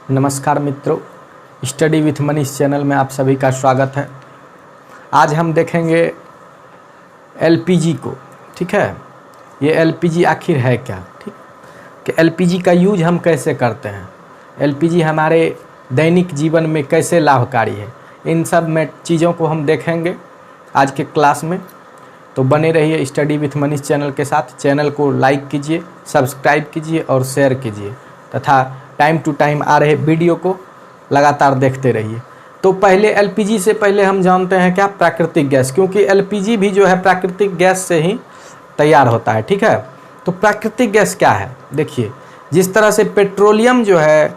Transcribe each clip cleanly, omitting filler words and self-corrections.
नमस्कार मित्रों, study with Manish channel में आप सभी का स्वागत है। आज हम देखेंगे एलपीजी को। ठीक है, ये एलपीजी आखिर है क्या, ठीक कि एलपीजी का यूज हम कैसे करते हैं, एलपीजी हमारे दैनिक जीवन में कैसे लाभकारी है, इन सब में चीज़ों को हम देखेंगे आज के क्लास में। तो बने रहिए स्टडी विथ मनीष चैनल के साथ। चैनल को लाइक कीजिए, सब्सक्राइब कीजिए और शेयर कीजिए तथा टाइम टू टाइम आ रहे वीडियो को लगातार देखते रहिए। तो पहले एलपीजी से पहले हम जानते हैं क्या, प्राकृतिक गैस, क्योंकि एलपीजी भी जो है प्राकृतिक गैस से ही तैयार होता है। ठीक है, तो प्राकृतिक गैस क्या है, देखिए जिस तरह से पेट्रोलियम जो है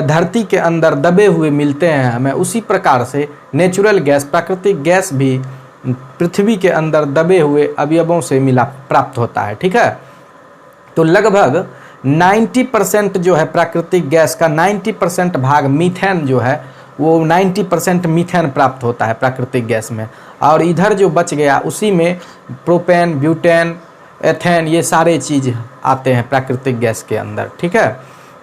धरती के अंदर दबे हुए मिलते हैं हमें, उसी प्रकार से नेचुरल गैस, प्राकृतिक गैस भी पृथ्वी के अंदर दबे हुए अवयवों से मिला प्राप्त होता है। ठीक है, तो लगभग 90% जो है प्राकृतिक गैस का 90% भाग मीथेन जो है वो 90% मीथेन प्राप्त होता है प्राकृतिक गैस में, और इधर जो बच गया उसी में प्रोपेन, ब्यूटेन, एथेन, ये सारे चीज़ आते हैं प्राकृतिक गैस के अंदर। ठीक है,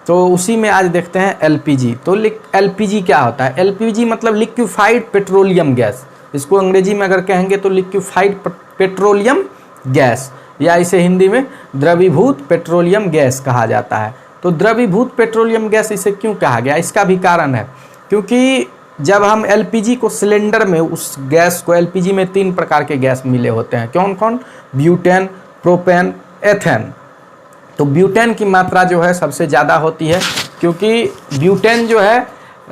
तो उसी में आज देखते हैं एलपीजी। तो एलपीजी क्या होता है? एलपीजी मतलब लिक्विफाइड पेट्रोलियम गैस, इसको अंग्रेजी में अगर कहेंगे तो लिक्विफाइड पेट्रोलियम गैस, या इसे हिंदी में द्रवीभूत पेट्रोलियम गैस कहा जाता है। तो द्रवीभूत पेट्रोलियम गैस इसे क्यों कहा गया, इसका भी कारण है, क्योंकि जब हम एलपीजी को सिलेंडर में, उस गैस को, एलपीजी में 3 प्रकार के गैस मिले होते हैं। कौन कौन? Butane, propane, ethane. तो ब्यूटेन की मात्रा जो है सबसे ज़्यादा होती है, क्योंकि ब्यूटेन जो है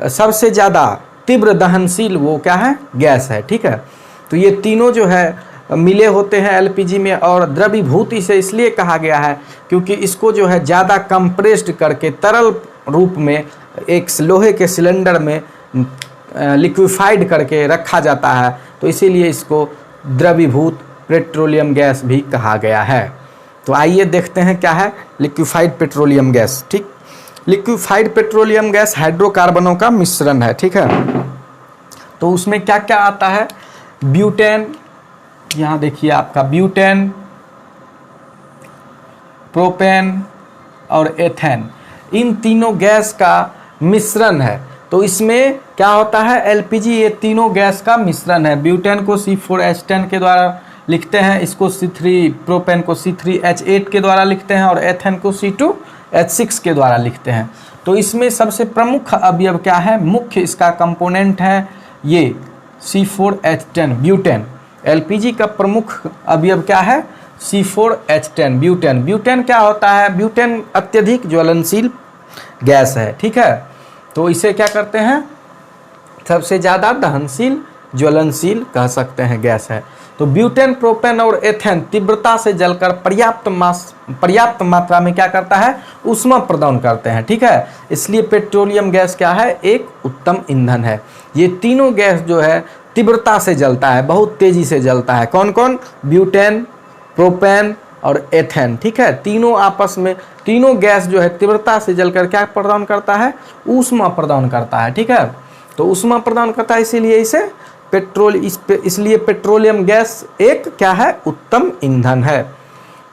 सबसे ज़्यादा तीव्र दहनशील वो क्या है, गैस है। ठीक है, तो ये तीनों जो है मिले होते हैं एलपीजी में, और द्रवीभूत इसे इसलिए कहा गया है क्योंकि इसको जो है ज़्यादा कंप्रेस्ड करके तरल रूप में एक लोहे के सिलेंडर में लिक्विफाइड करके रखा जाता है, तो इसीलिए इसको द्रवीभूत पेट्रोलियम गैस भी कहा गया है। तो आइए देखते हैं क्या है लिक्विफाइड पेट्रोलियम गैस। ठीक, लिक्विफाइड पेट्रोलियम गैस हाइड्रोकार्बनों का मिश्रण है। ठीक है, तो उसमें क्या क्या आता है? ब्यूटेन, यहाँ देखिए आपका ब्यूटेन, प्रोपेन और एथेन, इन तीनों गैस का मिश्रण है। तो इसमें क्या होता है, एलपीजी ये तीनों गैस का मिश्रण है। ब्यूटेन को C4H10 के द्वारा लिखते हैं, इसको प्रोपेन को C3H8 के द्वारा लिखते हैं, और एथेन को C2H6 के द्वारा लिखते हैं। तो इसमें सबसे प्रमुख अवयव क्या है, मुख्य इसका कंपोनेंट है ये C4H10 ब्यूटेन। एलपीजी का प्रमुख अवयव क्या है? C4H10 butane. ब्यूटेन क्या होता है? ब्यूटेन अत्यधिक ज्वलनशील गैस है। ठीक है, तो इसे क्या करते हैं, सबसे ज़्यादा दहनशील, ज्वलनशील कह सकते हैं गैस है। तो ब्यूटेन, प्रोपेन और एथेन तीव्रता से जलकर पर्याप्त मात्रा में क्या करता है, ऊष्मा प्रदान करते हैं। ठीक है, इसलिए पेट्रोलियम गैस क्या है, एक उत्तम ईंधन है। ये तीनों गैस जो है तीव्रता से जलता है, बहुत तेजी से जलता है। कौन कौन? ब्यूटेन, प्रोपेन और एथेन। ठीक है, तीनों आपस में, तीनों गैस जो है तीव्रता से जलकर क्या प्रदान करता है, ऊष्मा प्रदान करता है। ठीक है, तो ऊष्मा प्रदान करता है, इसीलिए इसे इसलिए पेट्रोलियम गैस एक क्या है, उत्तम ईंधन है।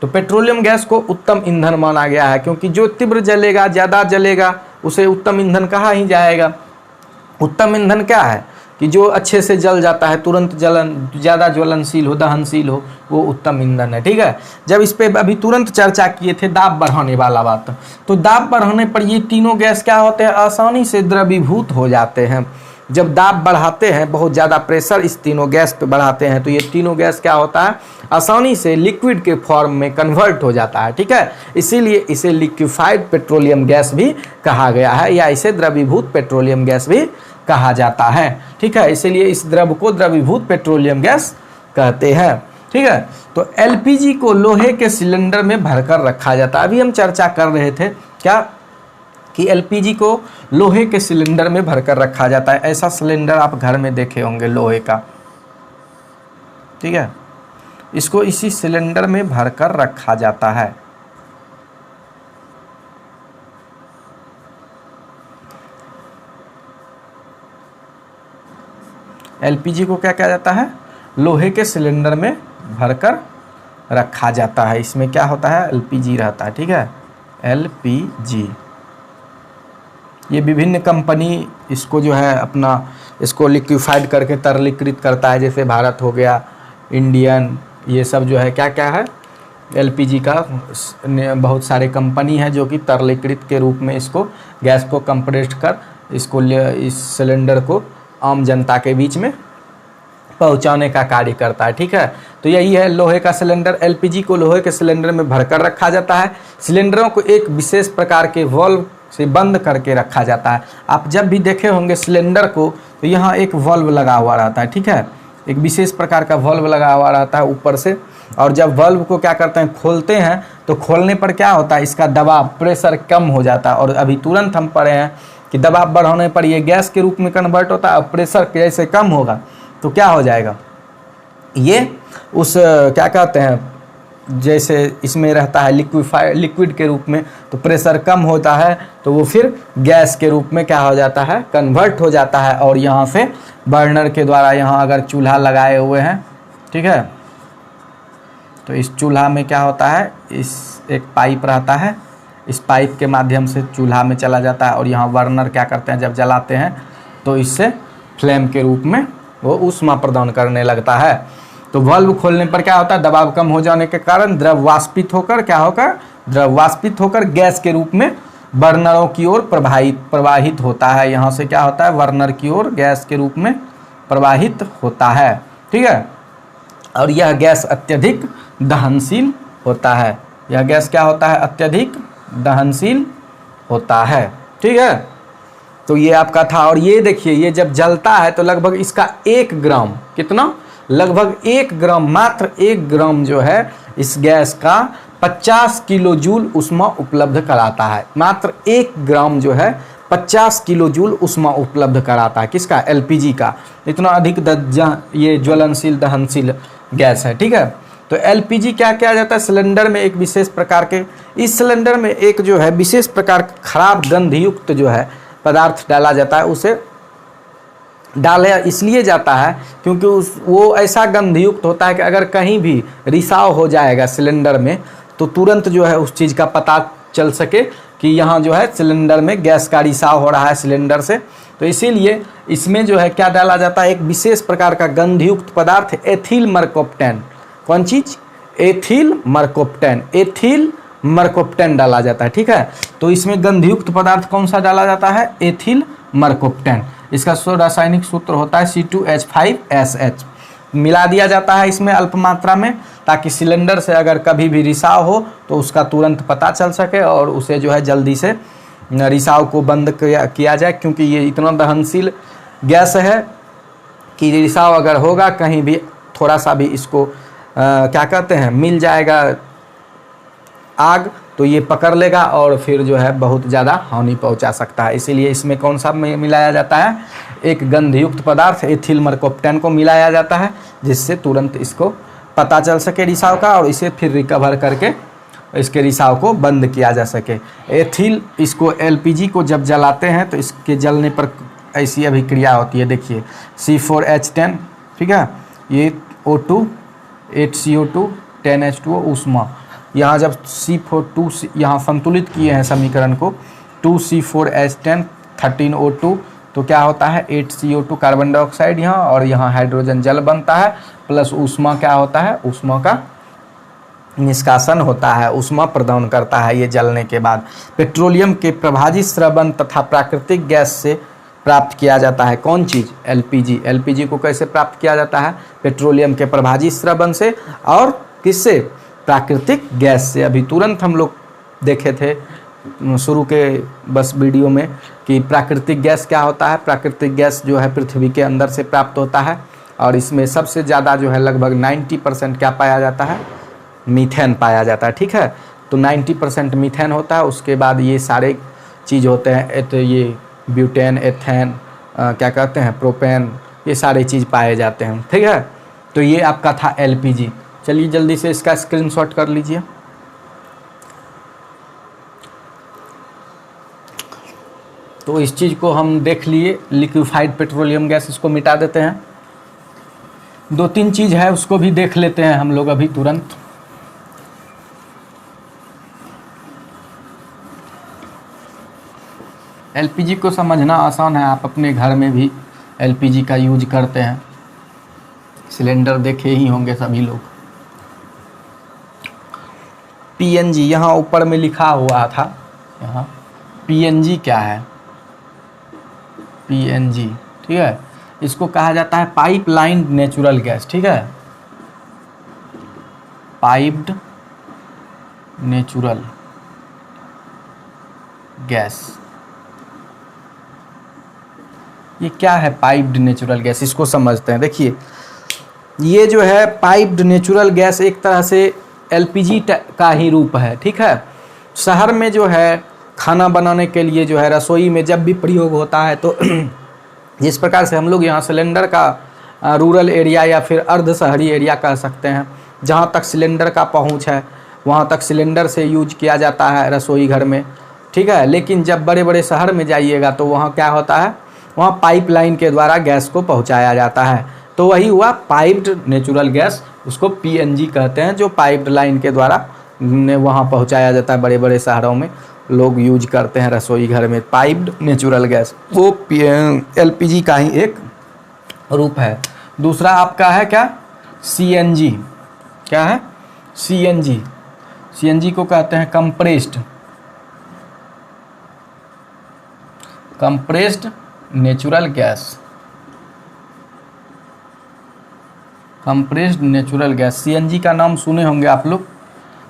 तो पेट्रोलियम गैस को उत्तम ईंधन माना गया है, क्योंकि जो तीव्र जलेगा, ज़्यादा जलेगा, उसे उत्तम ईंधन कहा ही जाएगा। उत्तम ईंधन क्या है कि जो अच्छे से जल जाता है, तुरंत ज़्यादा ज्वलनशील हो, दहनशील हो, वो उत्तम ईंधन है। ठीक है, जब इस पे अभी तुरंत चर्चा किए थे दाब बढ़ाने वाला बात, तो दाब बढ़ाने पर ये तीनों गैस क्या होते हैं, आसानी से द्रवीभूत हो जाते हैं। जब दाब बढ़ाते हैं, बहुत ज़्यादा प्रेशर इस तीनों गैस पे बढ़ाते हैं, तो ये तीनों गैस क्या होता है, आसानी से लिक्विड के फॉर्म में कन्वर्ट हो जाता है। ठीक है, इसीलिए इसे लिक्विफाइड पेट्रोलियम गैस भी कहा गया है, या इसे द्रवीभूत पेट्रोलियम गैस भी कहा जाता है। ठीक है, इसीलिए इस द्रव को द्रवीभूत पेट्रोलियम गैस कहते हैं। ठीक है, तो एलपीजी को लोहे के सिलेंडर में भरकर रखा जाता है। अभी हम चर्चा कर रहे थे क्या, कि एलपीजी को लोहे के सिलेंडर में भरकर रखा जाता है। ऐसा सिलेंडर आप घर में देखे होंगे लोहे का। ठीक है, इसको इसी सिलेंडर में भरकर रखा जाता है। एलपीजी को क्या कहा जाता है, लोहे के सिलेंडर में भरकर रखा जाता है। इसमें क्या होता है, एलपीजी रहता है। ठीक है, एलपीजी। ये विभिन्न कंपनी इसको जो है अपना इसको लिक्विफाइड करके तरलीकृत करता है, जैसे भारत हो गया, इंडियन, ये सब जो है क्या क्या है एलपीजी का बहुत सारे कंपनी है जो कि तरलीकृत के रूप में इसको गैस को कंप्रेस्ड कर इसको इस सिलेंडर को आम जनता के बीच में पहुंचाने का कार्य करता है। ठीक है, तो यही है लोहे का सिलेंडर। एलपीजी को लोहे के सिलेंडर में भरकर रखा जाता है। सिलेंडरों को एक विशेष प्रकार के वॉल्व से बंद करके रखा जाता है। आप जब भी देखे होंगे सिलेंडर को तो यहाँ एक वॉल्व लगा हुआ रहता है। ठीक है, एक विशेष प्रकार का वॉल्व लगा हुआ रहता है ऊपर से, और जब वॉल्व को क्या करते हैं खोलते हैं तो खोलने पर क्या होता है इसका दबाव प्रेशर कम हो जाता है। और अभी तुरंत हम पढ़े हैं कि दबाव बढ़ाने पर ये गैस के रूप में कन्वर्ट होता है, और प्रेशर जैसे कम होगा तो क्या हो जाएगा, ये उस क्या कहते हैं जैसे इसमें रहता है लिक्विड के रूप में, तो प्रेशर कम होता है तो वो फिर गैस के रूप में क्या हो जाता है कन्वर्ट हो जाता है। और यहाँ से बर्नर के द्वारा यहाँ अगर चूल्हा लगाए हुए हैं, ठीक है, तो इस चूल्हा में क्या होता है इस एक पाइप रहता है, इस पाइप के माध्यम से चूल्हा में चला जाता है, और यहाँ बर्नर क्या करते हैं जब जलाते हैं तो इससे फ्लेम के रूप में वो ऊष्मा प्रदान करने लगता है। तो वाल्व खोलने पर क्या होता है दबाव कम हो जाने के कारण द्रव वाष्पित होकर क्या होकर द्रव वाष्पित होकर गैस के रूप में बर्नरों की ओर प्रवाहित होता है। यहाँ से क्या होता है बर्नर की ओर गैस के रूप में प्रवाहित होता है। ठीक है, और यह गैस अत्यधिक दहनशील होता है। यह गैस क्या होता है अत्यधिक दहनशील होता है। ठीक है, तो ये आपका था। और ये देखिए ये जब जलता है तो लगभग इसका 1 ग्राम कितना लगभग 1 ग्राम मात्र 1 ग्राम जो है इस गैस का 50 किलो जूल ऊष्मा उपलब्ध कराता है। मात्र 1 ग्राम जो है 50 किलो जूल ऊष्मा उपलब्ध कराता है। किसका एलपीजी का। इतना अधिक ये ज्वलनशील दहनशील गैस है। ठीक है, तो एलपीजी क्या किया जाता है सिलेंडर में एक विशेष प्रकार के इस सिलेंडर में एक जो है विशेष प्रकार खराब गंधयुक्त जो है पदार्थ डाला जाता है। उसे डाला इसलिए जाता है क्योंकि वो ऐसा गंधयुक्त होता है कि अगर कहीं भी रिसाव हो जाएगा सिलेंडर में तो तुरंत जो है उस चीज़ का पता चल सके कि यहाँ जो है सिलेंडर में गैस का रिसाव हो रहा है सिलेंडर से। तो इसीलिए इसमें जो है क्या डाला जाता है एक विशेष प्रकार का गंधयुक्त पदार्थ एथिल मरकोप्टेन। कौन चीज़ एथिल मरकोप्टेन। एथिल मरकोप्टेन डाला जाता है। ठीक है, तो इसमें गंधयुक्त पदार्थ कौन सा डाला जाता है एथिल मरकोप्टेन। इसका रासायनिक सूत्र होता है C2H5SH। मिला दिया जाता है इसमें अल्प मात्रा में ताकि सिलेंडर से अगर कभी भी रिसाव हो तो उसका तुरंत पता चल सके और उसे जो है जल्दी से रिसाव को बंद किया जाए। क्योंकि ये इतना दहनशील गैस है कि रिसाव अगर होगा कहीं भी थोड़ा सा भी इसको क्या कहते हैं मिल जाएगा आग तो ये पकड़ लेगा और फिर जो है बहुत ज़्यादा हानि पहुंचा सकता है। इसीलिए इसमें कौन सा मिलाया जाता है एक गंधयुक्त पदार्थ एथिल मरकोप्टेन को मिलाया जाता है जिससे तुरंत इसको पता चल सके रिसाव का और इसे फिर रिकवर करके इसके रिसाव को बंद किया जा सके। एथिल इसको एलपीजी को जब जलाते हैं तो इसके जलने पर ऐसी अभिक्रिया होती है। देखिए C4H10, ठीक है, ये O2 8CO2 10H2O ऊष्मा। यहाँ जब C4 यहाँ संतुलित किए हैं समीकरण को 2C4H10 13O2 तो क्या होता है 8CO2 कार्बन डाइऑक्साइड यहाँ और यहाँ हाइड्रोजन जल बनता है प्लस ऊष्मा क्या होता है ऊष्मा का निष्कासन होता है, ऊष्मा प्रदान करता है ये जलने के बाद। पेट्रोलियम के प्रभाजी स्रवण तथा प्राकृतिक गैस से प्राप्त किया जाता है कौन चीज़ एलपीजी। एलपीजी को कैसे प्राप्त किया जाता है पेट्रोलियम के प्रभाजी स्रवण से और किससे प्राकृतिक गैस से। अभी तुरंत हम लोग देखे थे शुरू के बस वीडियो में कि प्राकृतिक गैस क्या होता है। प्राकृतिक गैस जो है पृथ्वी के अंदर से प्राप्त होता है और इसमें सबसे ज़्यादा जो है लगभग 90% क्या पाया जाता है मीथेन पाया जाता है। ठीक है, तो 90% मीथेन होता है। उसके बाद ये सारे चीज़ होते हैं तो ये ब्यूटेन एथेन क्या कहते हैं प्रोपेन ये सारे चीज़ पाए जाते हैं। ठीक है, तो ये आपका था एलपीजी। चलिए जल्दी से इसका स्क्रीनशॉट कर लीजिए। तो इस चीज़ को हम देख लिए लिक्विफाइड पेट्रोलियम गैस, इसको मिटा देते हैं। 2-3 चीज़ है उसको भी देख लेते हैं हम लोग अभी तुरंत। एलपीजी को समझना आसान है, आप अपने घर में भी एलपीजी का यूज करते हैं, सिलेंडर देखे ही होंगे सभी लोग। पीएनजी यहाँ ऊपर में लिखा हुआ था, यहाँ पीएनजी क्या है, पीएनजी, ठीक है, इसको कहा जाता है पाइपलाइन नेचुरल गैस, ठीक है, पाइप्ड नेचुरल गैस। ये क्या है पाइप्ड नेचुरल गैस, इसको समझते हैं। देखिए ये जो है पाइप्ड नेचुरल गैस एक तरह से एलपीजी का ही रूप है, ठीक है। शहर में जो है खाना बनाने के लिए जो है रसोई में जब भी प्रयोग होता है, तो जिस प्रकार से हम लोग यहाँ सिलेंडर का रूरल एरिया या फिर अर्ध शहरी एरिया कह सकते हैं, जहाँ तक सिलेंडर का पहुँच है वहाँ तक सिलेंडर से यूज किया जाता है रसोई घर में, ठीक है। लेकिन जब बड़े बड़े शहर में जाइएगा तो वहाँ क्या होता है, वहाँ पाइपलाइन के द्वारा गैस को पहुँचाया जाता है। तो वही हुआ पाइप्ड नेचुरल गैस, उसको पीएनजी कहते हैं, जो पाइप्ड लाइन के द्वारा वहाँ पहुँचाया जाता है। बड़े बड़े शहरों में लोग यूज करते हैं रसोई घर में पाइप्ड नेचुरल गैस, वो एलपीजी का ही एक रूप है। दूसरा आपका है क्या, सीएनजी। क्या है, सीएनजी। सीएनजी को कहते हैं compressed natural gas, compressed natural gas. CNG का नाम सुने होंगे आप लोग।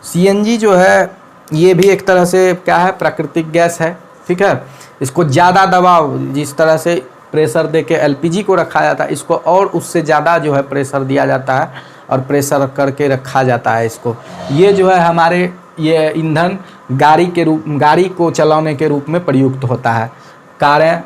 सीएनजी जो है ये भी एक तरह से क्या है, प्राकृतिक गैस है, ठीक है। इसको ज़्यादा दबाव, जिस तरह से प्रेशर दे के एलपीजी को रखा जाता है, इसको और उससे ज़्यादा जो है प्रेशर दिया जाता है और प्रेशर करके रखा जाता है इसको। ये जो है हमारे ये ईंधन गाड़ी को चलाने के रूप में प्रयुक्त होता है। कारें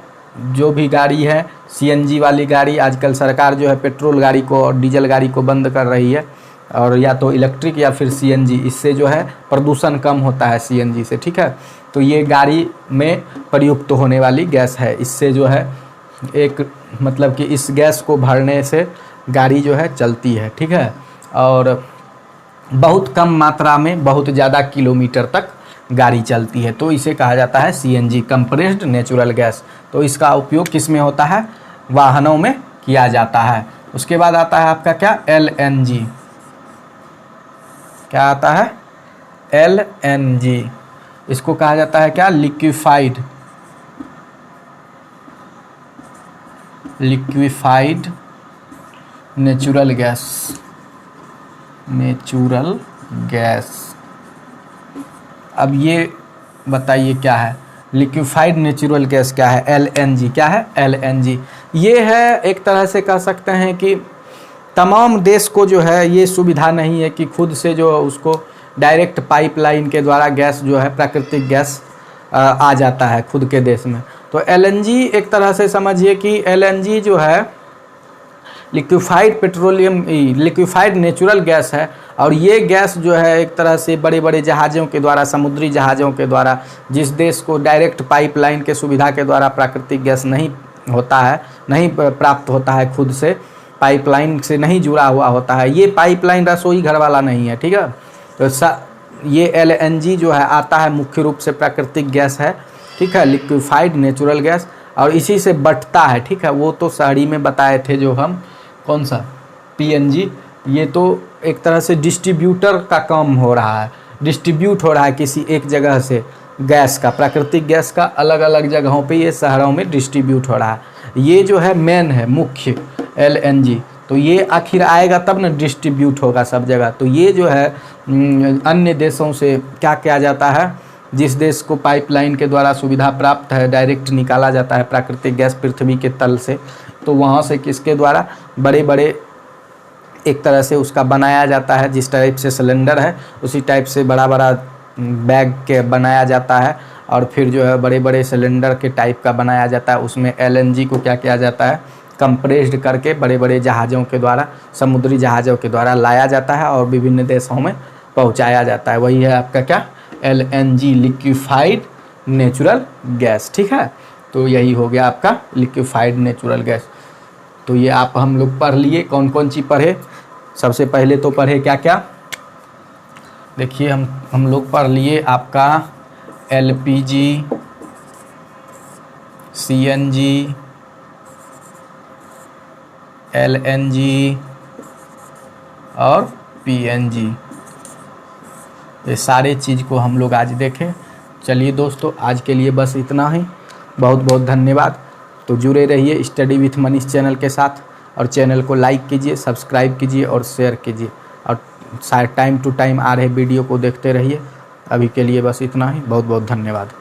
जो भी गाड़ी है, सीएनजी वाली गाड़ी, आजकल सरकार जो है पेट्रोल गाड़ी को और डीजल गाड़ी को बंद कर रही है, और या तो इलेक्ट्रिक या फिर सीएनजी, इससे जो है प्रदूषण कम होता है सीएनजी से, ठीक है। तो ये गाड़ी में प्रयुक्त होने वाली गैस है। इससे जो है एक मतलब कि इस गैस को भरने से गाड़ी जो है चलती है, ठीक है, और बहुत कम मात्रा में बहुत ज़्यादा किलोमीटर तक गाड़ी चलती है। तो इसे कहा जाता है सीएनजी, कंप्रेस्ड नेचुरल गैस। तो इसका उपयोग किस में होता है, वाहनों में किया जाता है। उसके बाद आता है आपका क्या, एलएनजी। क्या आता है, एलएनजी। इसको कहा जाता है क्या, लिक्विफाइड नेचुरल गैस। अब ये बताइए क्या है लिक्विफाइड नेचुरल गैस, क्या है, एलएनजी। क्या है, एलएनजी। ये है एक तरह से कह सकते हैं कि तमाम देश को जो है ये सुविधा नहीं है कि खुद से जो उसको डायरेक्ट पाइपलाइन के द्वारा गैस जो है प्राकृतिक गैस आ जाता है खुद के देश में। तो एलएनजी एक तरह से समझिए कि एलएनजी जो है लिक्विफाइड नेचुरल गैस है, और ये गैस जो है एक तरह से बड़े बड़े जहाज़ों के द्वारा, समुद्री जहाज़ों के द्वारा, जिस देश को डायरेक्ट पाइपलाइन के सुविधा के द्वारा प्राकृतिक गैस नहीं होता है, नहीं प्राप्त होता है, खुद से पाइपलाइन से नहीं जुड़ा हुआ होता है, ये पाइपलाइन रसोई घर वाला नहीं है, ठीक है। तो ये एलएनजी जो है आता है मुख्य रूप से प्राकृतिक गैस है, ठीक है, लिक्विफाइड नेचुरल गैस, और इसी से बटता है, ठीक है। वो तो शहरी में बताए थे जो हम, कौन सा, पीएनजी। ये तो एक तरह से डिस्ट्रीब्यूटर का काम हो रहा है, डिस्ट्रीब्यूट हो रहा है किसी एक जगह से गैस का, प्राकृतिक गैस का अलग अलग जगहों पे ये शहरों में डिस्ट्रीब्यूट हो रहा है। ये जो है मेन है, मुख्य एलएनजी। तो ये आखिर आएगा तब ना डिस्ट्रीब्यूट होगा सब जगह। तो ये जो है अन्य देशों से क्या किया जाता है, जिस देश को पाइपलाइन के द्वारा सुविधा प्राप्त है, डायरेक्ट निकाला जाता है प्राकृतिक गैस पृथ्वी के तल से, तो वहाँ से किसके द्वारा बड़े बड़े एक तरह से उसका बनाया जाता है, जिस टाइप से सिलेंडर है उसी टाइप से बड़ा बड़ा बैग के बनाया जाता है, और फिर जो है बड़े बड़े सिलेंडर के टाइप का बनाया जाता है। उसमें एलएनजी को क्या किया जाता है, कंप्रेस्ड करके बड़े बड़े जहाज़ों के द्वारा, समुद्री जहाज़ों के द्वारा लाया जाता है और विभिन्न देशों में पहुंचाया जाता है। वही है आपका क्या, एलएनजी, लिक्विफाइड नेचुरल गैस, ठीक है। तो यही हो गया आपका लिक्विफाइड नेचुरल गैस। तो ये आप हम लोग पढ़ लिए, कौन कौन चीज़ पढ़े। सबसे पहले तो पढ़े क्या क्या, देखिए हम लोग पढ़ लिए आपका एलपीजी, CNG, LNG और PNG, ये सारे चीज़ को हम लोग आज देखें। चलिए दोस्तों, आज के लिए बस इतना ही। बहुत बहुत धन्यवाद। तो जुड़े रहिए स्टडी विथ मनीष चैनल के साथ, और चैनल को लाइक कीजिए, सब्सक्राइब कीजिए और शेयर कीजिए, और टाइम टू टाइम आ रहे वीडियो को देखते रहिए। अभी के लिए बस इतना ही। बहुत बहुत धन्यवाद।